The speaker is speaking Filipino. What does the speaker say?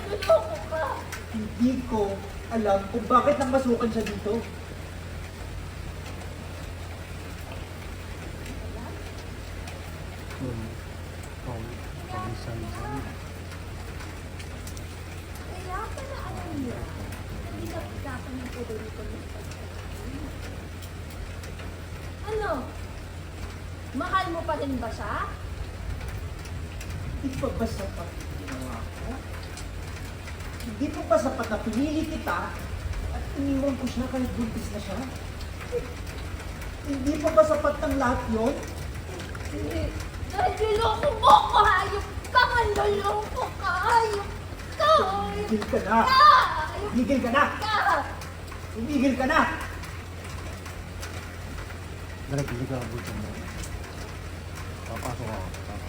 Naluloko ka. Hindi ko alam kung bakit nang masukan siya dito. Kaya pala alam niya. Hindi ka pagkakang ng tuloy ko ng pagkakas. Ano? Mahal mo pa rin ba siya? Hindi pa ba sapat ang ginawa ko? Hindi pa ba sapat na pinili kita at iniwan ko siya kahit buntis na siya? Hindi pa ba sapat ng lahat yun? Hindi. Dahil niloko mo ko, hayop ka! Manloloko ka, hayop ka! Tumigil ka na! Hayop Tumigil ka na! ka! Tumigil ka na! Dala, bili ka abot mo. Papasok ako.